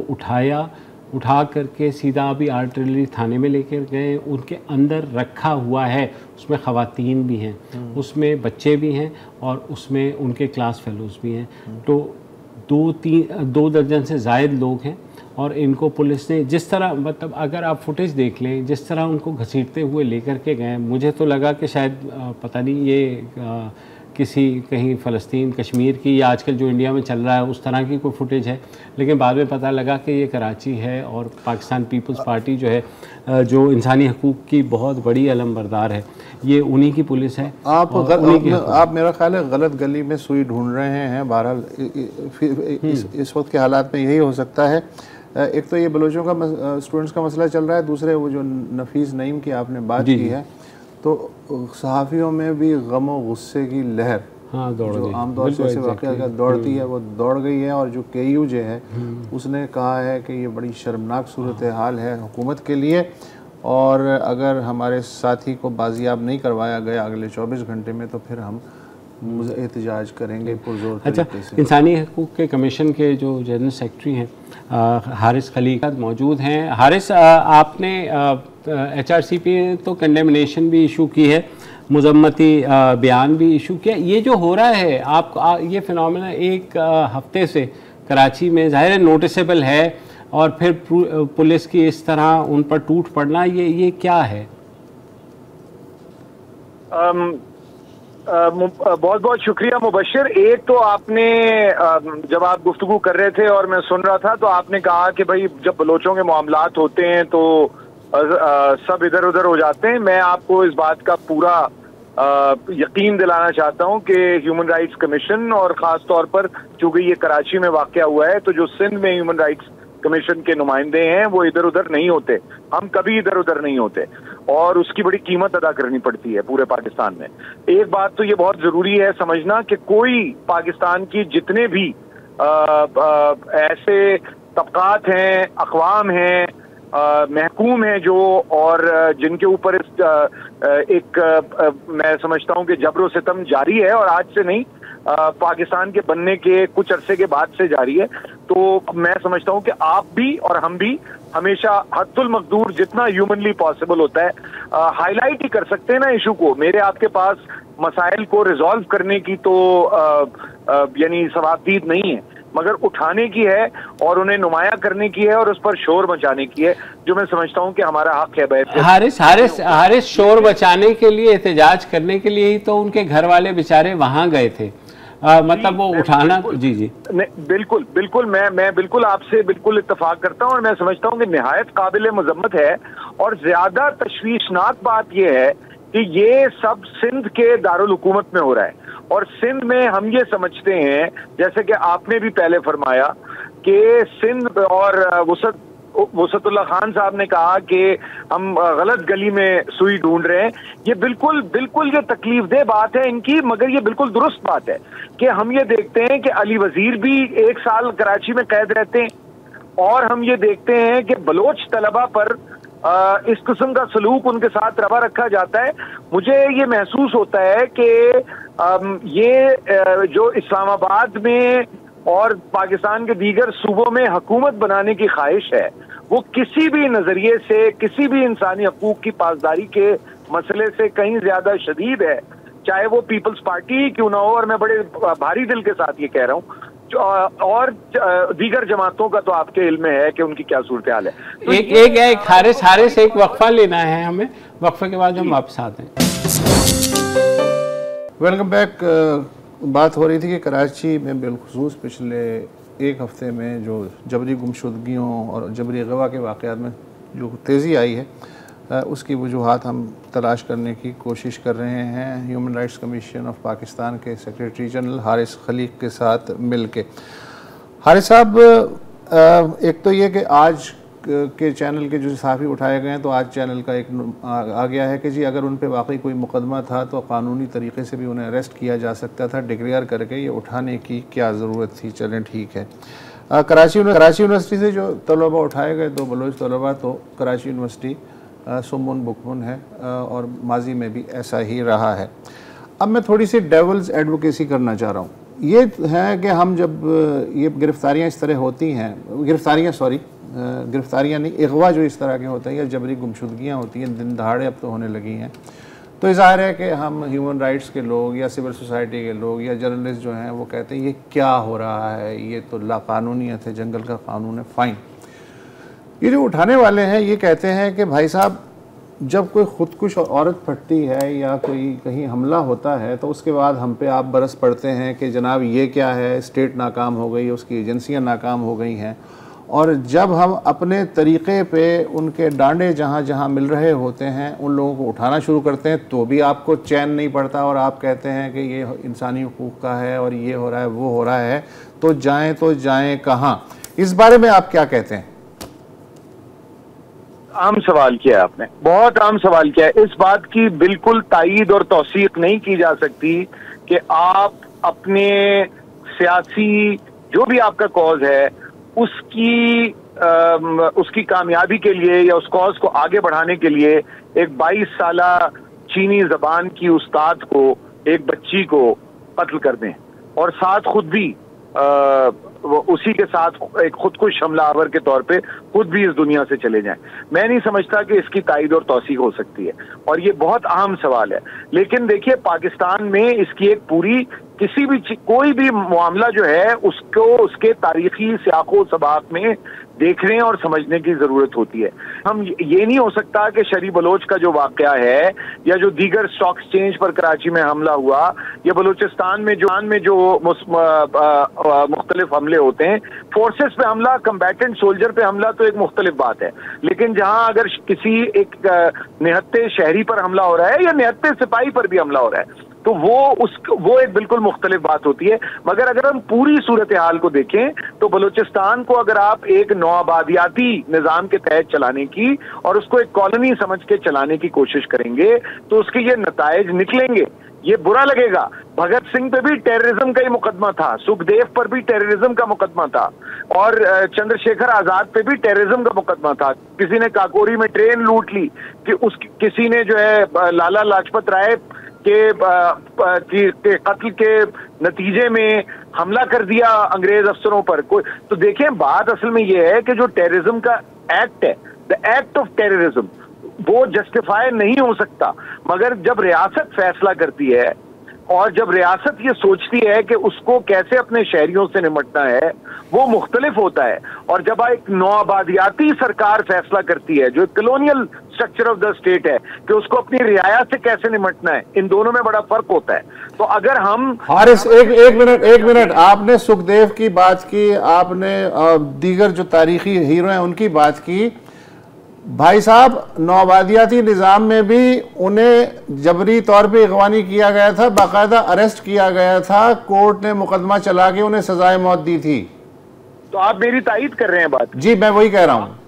उठा करके सीधा अभी आर्टिलरी थाने में लेकर गए। उनके अंदर रखा हुआ है, उसमें ख़वातीन भी हैं, उसमें बच्चे भी हैं और उसमें उनके क्लास फेलोज़ भी हैं। तो 2 दर्जन से ज़ायद लोग हैं और इनको पुलिस ने जिस तरह मतलब अगर आप फुटेज देख लें जिस तरह उनको घसीटते हुए लेकर के गए, मुझे तो लगा कि शायद पता नहीं ये किसी कहीं फ़लस्तीन कश्मीर की या आजकल जो इंडिया में चल रहा है उस तरह की कोई फुटेज है, लेकिन बाद में पता लगा कि ये कराची है और पाकिस्तान पीपल्स पार्टी जो है जो इंसानी हकूक़ की बहुत बड़ी अलमबरदार है, ये उन्हीं की पुलिस है। आप मेरा ख्याल है गलत गली में सुई ढूंढ रहे हैं। बहरहाल इस वक्त के हालात में यही हो सकता है। एक तो ये बलोचों का स्टूडेंट्स का मसला चल रहा है, दूसरे वो जो नफीस नईम की आपने बात की है, तो सहाफ़ियों में भी गम और गुस्से की लहर जो आमतौर से वाक़या दौड़ती है वो दौड़ गई है। और जो KUJ है उसने कहा है कि ये बड़ी शर्मनाक सूरत हाल है हुकूमत के लिए, और अगर हमारे साथी को बाजियाब नहीं करवाया गया अगले 24 घंटे में तो फिर हम एहतजाज करेंगे पुरजोर तरीके से। इंसानी हकूक़ के कमीशन के जो जनरल सेक्रेटरी हैं हारिस खलील मौजूद हैं। हारिस, आपने HRCP ने तो कंडेमनेशन भी इशू की है, मुजम्मती बयान भी इशू किया। ये जो हो रहा है ये फिनोमेना एक हफ्ते से कराची में ज़ाहिर नोटिसेबल है, और फिर पुलिस की इस तरह उन पर टूट पड़ना, ये क्या है? बहुत बहुत शुक्रिया मुबश्शिर। एक तो आपने जब आप गुफ्तगू कर रहे थे और मैं सुन रहा था, तो आपने कहा कि भाई जब बलोचों के मामलात होते हैं तो सब इधर उधर हो जाते हैं। मैं आपको इस बात का पूरा यकीन दिलाना चाहता हूं कि ह्यूमन राइट्स कमीशन, और ख़ास तौर पर चूंकि ये कराची में वाक़या हुआ है, तो जो सिंध में ह्यूमन राइट्स कमीशन के नुमाइंदे हैं वो इधर उधर नहीं होते। हम कभी इधर उधर नहीं होते, और उसकी बड़ी कीमत अदा करनी पड़ती है पूरे पाकिस्तान में। एक बात तो ये बहुत ज़रूरी है समझना कि कोई पाकिस्तान की जितने भी ऐसे तबकात हैं, अक़वाम हैं, महकूम हैं जो, और जिनके ऊपर मैं समझता हूं कि जबरो सितम जारी है, और आज से नहीं, पाकिस्तान के बनने के कुछ अरसे के बाद से जारी है, तो मैं समझता हूं कि आप भी और हम भी हमेशा हद्दुल मकदूर जितना ह्यूमनली पॉसिबल होता है हाईलाइट ही कर सकते हैं ना इशू को। मेरे आपके पास मसाइल को रिजॉल्व करने की तो यानी सवाबदीद नहीं है, मगर उठाने की है और उन्हें नुमाया करने की है और उस पर शोर मचाने की है, जो मैं समझता हूं कि हमारा हक है। हारिस शोर बचाने के लिए, एहतजाज करने के लिए ही तो उनके घर वाले बेचारे वहां गए थे। मतलब वो उठाना, जी बिल्कुल बिल्कुल, मैं बिल्कुल आपसे बिल्कुल इत्तफाक करता हूं, और मैं समझता हूं कि निहायत काबिल मजम्मत है। और ज्यादा तशवीशनाक बात यह है कि ये सब सिंध के दारुल हुकूमत में हो रहा है, और सिंध में हम ये समझते हैं, जैसे कि आपने भी पहले फरमाया कि सिंध, और वसतुल्लाह खान साहब ने कहा कि हम गलत गली में सुई ढूंढ रहे हैं। ये बिल्कुल ये तकलीफ दे बात है इनकी, मगर ये बिल्कुल दुरुस्त बात है कि हम ये देखते हैं कि अली वजीर भी 1 साल कराची में कैद रहते हैं, और हम ये देखते हैं कि बलोच तलबा पर इस किस्म का सलूक उनके साथ रवा रखा जाता है। मुझे ये महसूस होता है कि ये जो इस्लामाबाद में और पाकिस्तान के दीगर सूबों में हुकूमत बनाने की ख्वाहिश है, वो किसी भी नजरिए से, किसी भी इंसानी हकूक की पासदारी के मसले से कहीं ज्यादा शदीद है, चाहे वो पीपल्स पार्टी क्यों ना हो। और मैं बड़े भारी दिल के साथ ये कह रहा हूँ, और दीगर जमातों का तो आपके इल्म में है कि उनकी क्या सूरत हाल है। तो एक हारिस एक वक्फा लेना है हमें, वक्फे के बाद हम वापस आते हैं। Welcome back. बात हो रही थी कि कराची में बिलखुसूस पिछले 1 हफ्ते में जो जबरी गुमशुदगियों और जबरी अगवा के वाक़यात में जो तेज़ी आई है, उसकी वजूहात हम तलाश करने की कोशिश कर रहे हैं human rights commission of Pakistan के सेक्रेटरी जनरल हारिस खलीक के साथ मिल के। हारिस साहब, एक तो ये कि आज के चैनल के जो सहाफ़ी उठाए गए हैं, तो आज चैनल का एक आ गया है कि जी अगर उन पे वाकई कोई मुकदमा था तो कानूनी तरीके से भी उन्हें अरेस्ट किया जा सकता था, डिक्लेयर करके ये उठाने की क्या ज़रूरत थी। चलें ठीक है। कराची यूनिवर्सिटी से जो तलबा उठाए गए, 2 बलोच तलबा, तो कराची यूनिवर्सिटी सुमुन बुकमुन है, और माजी में भी ऐसा ही रहा है। अब मैं थोड़ी सी डेवल्स एडवोकेसी करना चाह रहा हूँ। ये है कि हम जब ये गिरफ्तारियाँ इस तरह होती हैं, गिरफ्तारियाँ नहीं, अगवा जो इस तरह के होते हैं या जबरी गुमशुदगियाँ होती हैं, दिन दहाड़े अब तो होने लगी हैं, तो ज़ाहिर है कि हम ह्यूमन राइट्स के लोग या सिविल सोसाइटी के लोग या जर्नलिस्ट जो हैं वो कहते हैं ये क्या हो रहा है, ये तो लाकानूनीयत है, जंगल का कानून है। फ़ाइन। ये जो उठाने वाले हैं ये कहते हैं कि भाई साहब, जब कोई ख़ुदकुश औरत फटती है या कोई कहीं हमला होता है तो उसके बाद हम पे आप बरस पड़ते हैं कि जनाब ये क्या है, स्टेट नाकाम हो गई, उसकी एजेंसियां नाकाम हो गई हैं। और जब हम अपने तरीक़े पे उनके डांडे जहाँ जहाँ मिल रहे होते हैं उन लोगों को उठाना शुरू करते हैं, तो भी आपको चैन नहीं पड़ता और आप कहते हैं कि ये इंसानी हुकूक का है और ये हो रहा है, वो हो रहा है, तो जाएं कहाँ। इस बारे में आप क्या कहते हैं? आम सवाल किया है आपने, बहुत आम सवाल किया है। इस बात की बिल्कुल तायीद और तौसीक नहीं की जा सकती कि आप अपने सियासी जो भी आपका कॉज है उसकी कामयाबी के लिए या उस कॉज को आगे बढ़ाने के लिए एक 22 साला चीनी जबान की उस्ताद को, एक बच्ची को कत्ल कर दें और साथ खुद भी उसी के साथ एक खुदकुश हमलावर के तौर पे खुद भी इस दुनिया से चले जाएं। मैं नहीं समझता कि इसकी तायद और तौसीक हो सकती है, और ये बहुत अहम सवाल है। लेकिन देखिए, पाकिस्तान में इसकी एक पूरी किसी भी कोई भी मामला जो है उसको उसके तारीखी सियाको सबाक में देखने और समझने की जरूरत होती है। हम ये नहीं हो सकता कि शरी बलोच का जो वाकया है या जो दीगर स्टॉक एक्सचेंज पर कराची में हमला हुआ या बलूचिस्तान में जो मुख्तलिफ हमले होते हैं, फोर्सेस पे हमला, कम्बैटेंट सोल्जर पे हमला तो एक मुख्तलिफ बात है, लेकिन जहां अगर किसी एक निहत्ते शहरी पर हमला हो रहा है या निहत्ते सिपाही पर भी हमला हो रहा है तो वो एक बिल्कुल मुख्तलिफ बात होती है। मगर अगर हम पूरी सूरत हाल को देखें तो बलूचिस्तान को अगर आप एक नौआबादियाती निज़ाम के तहत चलाने की और उसको एक कॉलोनी समझ के चलाने की कोशिश करेंगे तो उसके ये नताइज निकलेंगे। ये बुरा लगेगा। भगत सिंह पे भी टेररिज्म का ही मुकदमा था, सुखदेव पर भी टेररिज्म का मुकदमा था, और चंद्रशेखर आजाद पे भी टेररिज्म का मुकदमा था। किसी ने काकोरी में ट्रेन लूट ली, किसी ने जो है लाला लाजपत राय के कत्ल के नतीजे में हमला कर दिया अंग्रेज अफसरों पर। कोई तो देखें, बात असल में यह है कि जो टेररिज्म का एक्ट है, द एक्ट ऑफ टेररिज्म, वो जस्टिफाई नहीं हो सकता। मगर जब रियासत फैसला करती है और जब रियासत ये सोचती है कि उसको कैसे अपने शहरियों से निपटना है, वो मुख्तलिफ होता है। और जब एक नौआबादियाती सरकार फैसला करती है, जो colonial structure of the state है, कि उसको अपनी रियायत से कैसे निपटना है, इन दोनों में बड़ा फर्क होता है। तो अगर हम हारिस, एक मिनट, आपने सुखदेव की बात की, आपने दीगर जो तारीखी हीरो हैं उनकी बात की। भाई साहब, नौआबादियाती निज़ाम में भी उन्हें जबरी तौर पे अगवानी किया गया था, बाकायदा अरेस्ट किया गया था, कोर्ट ने मुकदमा चला के उन्हें सजाए मौत दी थी। तो आप मेरी तायीद कर रहे हैं बात? जी, मैं वही कह रहा हूँ।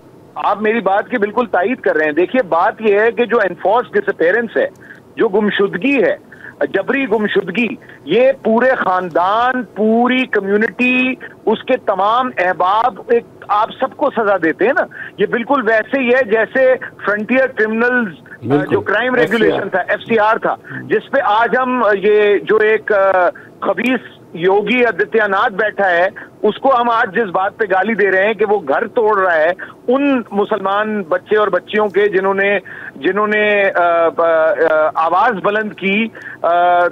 आप मेरी बात की बिल्कुल तायीद कर रहे हैं। देखिए, बात यह है कि जो एनफोर्स डिसअपेरेंस है, जो गुमशुदगी है, जबरी गुमशुदगी, ये पूरे खानदान, पूरी कम्युनिटी, उसके तमाम अहबाब, एक आप सबको सजा देते हैं ना। ये बिल्कुल वैसे ही है जैसे फ्रंटियर क्रिमिनल्स जो क्राइम रेगुलेशन था, FCR था, जिसपे आज हम ये जो एक खबीस योगी आदित्यनाथ बैठा है, उसको हम आज जिस बात पे गाली दे रहे हैं कि वो घर तोड़ रहा है उन मुसलमान बच्चे और बच्चियों के जिन्होंने आवाज बुलंद की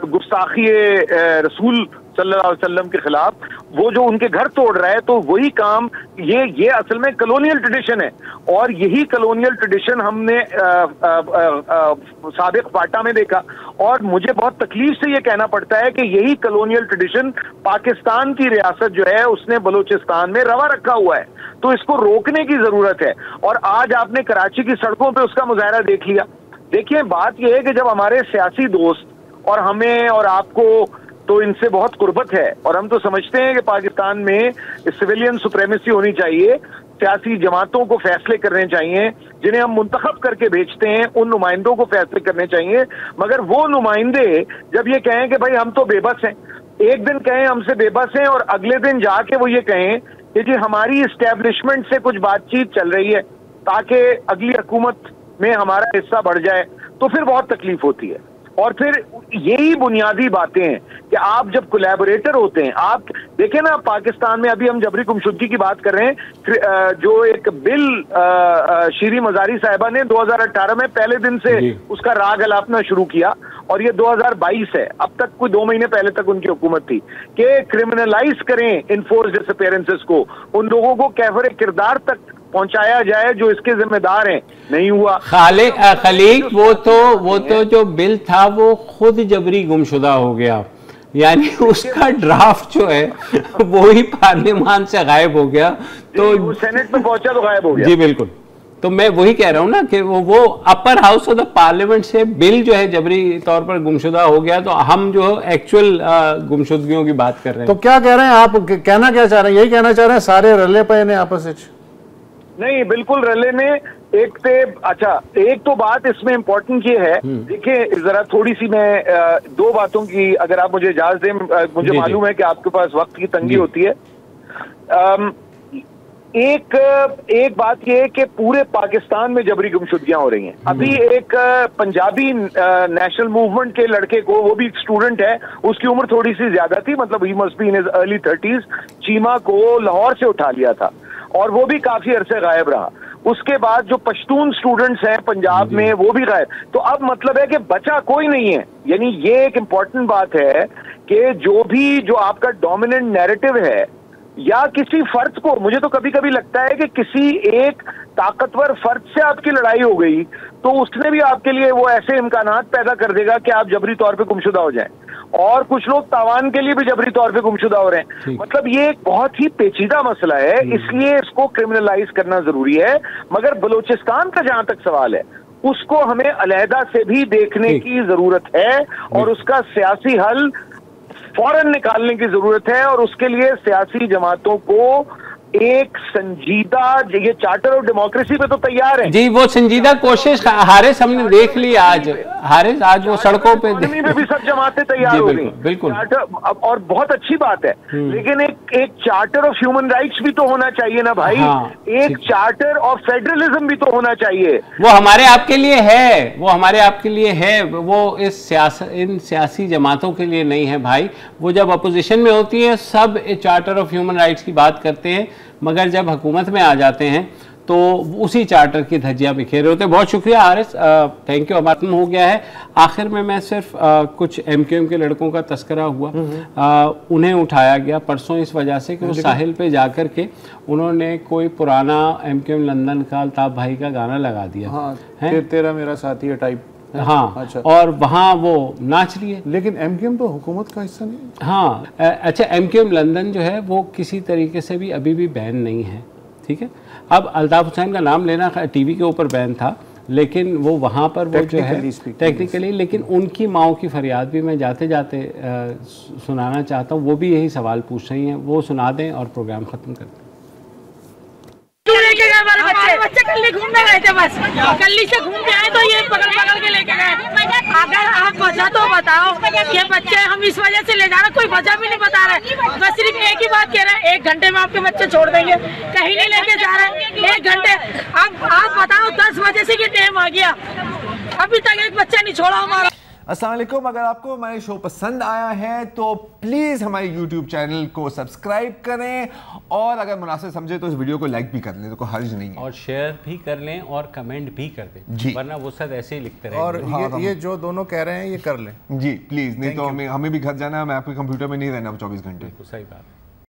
गुस्ताखी रसूल सल्लल्लाहु अलैहि वसल्लम के खिलाफ, वो जो उनके घर तोड़ रहा है, तो वही काम ये असल में कॉलोनियल ट्रेडिशन है। और यही कॉलोनियल ट्रेडिशन हमने साबिक पाटा में देखा, और मुझे बहुत तकलीफ से ये कहना पड़ता है कि यही कॉलोनियल ट्रेडिशन पाकिस्तान की रियासत जो है उसने बलूचिस्तान में रवा रखा हुआ है। तो इसको रोकने की जरूरत है। और आज आपने कराची की सड़कों पे उसका मुजाहरा देख लिया। देखिए, बात यह है कि जब हमारे सियासी दोस्त और हमें और आपको तो इनसे बहुत कुर्बत है, और हम तो समझते हैं कि पाकिस्तान में सिविलियन सुप्रेमेसी होनी चाहिए, सियासी जमातों को फैसले करने चाहिए, जिन्हें हम मुंतखब करके भेजते हैं उन नुमाइंदों को फैसले करने चाहिए। मगर वो नुमाइंदे जब ये कहें कि भाई हम तो बेबस हैं, एक दिन कहें हमसे बेबस हैं और अगले दिन जाके वो ये कहें कि जी हमारी इस्टेब्लिशमेंट से कुछ बातचीत चल रही है ताकि अगली हुकूमत में हमारा हिस्सा बढ़ जाए, तो फिर बहुत तकलीफ होती है। और फिर यही बुनियादी बातें हैं कि आप जब कोलैबोरेटर होते हैं, आप देखें ना, पाकिस्तान में अभी हम जबरी गुमशुदगी की बात कर रहे हैं, जो एक बिल शीरी मजारी साहिबा ने 2018 में पहले दिन से उसका राग अलापना शुरू किया, और ये 2022 है, अब तक कोई 2 महीने पहले तक उनकी हुकूमत थी, कि क्रिमिनलाइज करें इनफोर्स डिसअपेरेंसेस को, उन लोगों को कैफर किरदार तक पहुंचाया जाए जो इसके जिम्मेदार हैं। नहीं हुआ। खलीक, वो तो जो बिल था वो खुद जबरी गुमशुदा हो गया, यानी उसका ड्राफ्ट जो है वो ही पार्लियामान से गायब हो गया, तो सेनेट में पहुंचा तो गायब हो गया। जी बिल्कुल। तो मैं वही कह रहा हूँ ना कि वो upper house of the parliament से बिल जो है जबरी तौर पर गुमशुदा हो गया, तो हम जो एक्चुअल गुमशुदगियों की बात कर रहे हैं। तो क्या कह रहे हैं आप, कहना क्या चाह रहे हैं? यही कहना चाह रहे हैं सारे रले पे ने आपस में? नहीं, बिल्कुल रले ने एक तो बात इसमें इंपॉर्टेंट ये है, देखिए जरा थोड़ी सी मैं 2 बातों की अगर आप मुझे इजाजत दें, मुझे मालूम है कि आपके पास वक्त की तंगी होती है। एक बात यह है कि पूरे पाकिस्तान में जबरी गुमशुदगियां हो रही हैं। अभी एक पंजाबी नेशनल मूवमेंट के लड़के को, वो भी स्टूडेंट है, उसकी उम्र थोड़ी सी ज्यादा थी, मतलब he must be in his early 30s, Cheema को लाहौर से उठा लिया था और वो भी काफी अरसे गायब रहा। उसके बाद जो पश्तून स्टूडेंट्स हैं पंजाब में वो भी गायब। तो अब मतलब है कि बचा कोई नहीं है। यानी ये एक इंपॉर्टेंट बात है कि जो आपका डोमिनेंट नैरेटिव है या किसी फर्द को, मुझे तो कभी कभी लगता है कि किसी एक ताकतवर फर्द से आपकी लड़ाई हो गई तो उसने भी आपके लिए वो ऐसे इम्कानात पैदा कर देगा कि आप जबरी तौर पे गुमशुदा हो जाएं, और कुछ लोग तावान के लिए भी जबरी तौर पे गुमशुदा हो रहे हैं। मतलब ये एक बहुत ही पेचीदा मसला है, इसलिए इसको क्रिमिनलाइज करना जरूरी है। मगर बलूचिस्तान का जहां तक सवाल है उसको हमें अलहदा से भी देखने की जरूरत है और उसका सियासी हल फौरन निकालने की जरूरत है। और उसके लिए सियासी जमातों को एक संजीदा, ये चार्टर ऑफ डेमोक्रेसी पे तो तैयार है जी, वो संजीदा कोशिश हारिस हमने देख ली आज वो सड़कों पे भी सब जमातें तैयार हो गई, बिल्कुल। और बहुत अच्छी बात है, लेकिन एक चार्टर ऑफ ह्यूमन राइट्स भी तो होना चाहिए ना भाई। एक चार्टर ऑफ फेडरलिज्म भी तो होना चाहिए। वो हमारे आपके लिए है, वो इन सियासी जमातों के लिए नहीं है भाई। वो जब अपोजिशन में होती है सब चार्टर ऑफ ह्यूमन राइट्स की बात करते हैं, मगर जब हुकूमत में आ जाते हैं तो उसी चार्टर की धज्जियां बिखेरे होते हैं। बहुत शुक्रिया हारिस, थैंक यू। हमारा हो गया है। आखिर में मैं सिर्फ कुछ MQM के लड़कों का तस्करा हुआ, उन्हें उठाया गया परसों इस वजह से कि वो साहिल पे जाकर के उन्होंने कोई पुराना MQM लंदन का अल्ताफ भाई का गाना लगा दिया। हाँ, तेरा मेरा साथी है टाइप। हाँ, अच्छा। और वहाँ वो नाच रही है, लेकिन MQM तो हुकूमत का हिस्सा नहीं है। हाँ, अच्छा, MQM लंदन जो है वो किसी तरीके से भी अभी भी बैन नहीं है, ठीक है। अब अल्ताफ हुसैन का नाम लेना TV के ऊपर बैन था, लेकिन वो वहाँ पर वो जो है टेक्निकली, लेकिन उनकी माओ की फरियाद भी मैं जाते जाते सुनाना चाहता हूँ। वो भी यही सवाल पूछ रही हैं, वो सुना दें और प्रोग्राम ख़त्म कर दें। बच्चे कल्ली घूमने गए थे, बस कल्ली से घूम के आए तो ये पकड़ के लेके गए। अगर आप वजह तो बताओ, ये बच्चे हम इस वजह से ले जा रहे, कोई वजह भी नहीं बता रहे, बस सिर्फ एक ही बात कह रहे हैं, 1 घंटे में आपके बच्चे छोड़ देंगे, कहीं नहीं लेके जा रहे 1 घंटे। अब आप बताओ 10 बजे से की टाइम आ गया, अभी तक एक बच्चा नहीं छोड़ा हमारा। अस्सलाम वालेकुम। अगर आपको हमारे शो पसंद आया है तो प्लीज़ हमारे YouTube चैनल को सब्सक्राइब करें, और अगर मुनासिब समझे तो इस वीडियो को लाइक भी कर लें, तो कोई हर्ज नहीं है, और शेयर भी कर लें और कमेंट भी कर दें जी, वरना वो सब ऐसे ही लिखते रहेंगे। और ये जो दोनों कह रहे हैं ये कर लें जी प्लीज़, नहीं तो हमें भी घर जाना है, मैं आपके कंप्यूटर में नहीं रहना 24 घंटे। सही बात।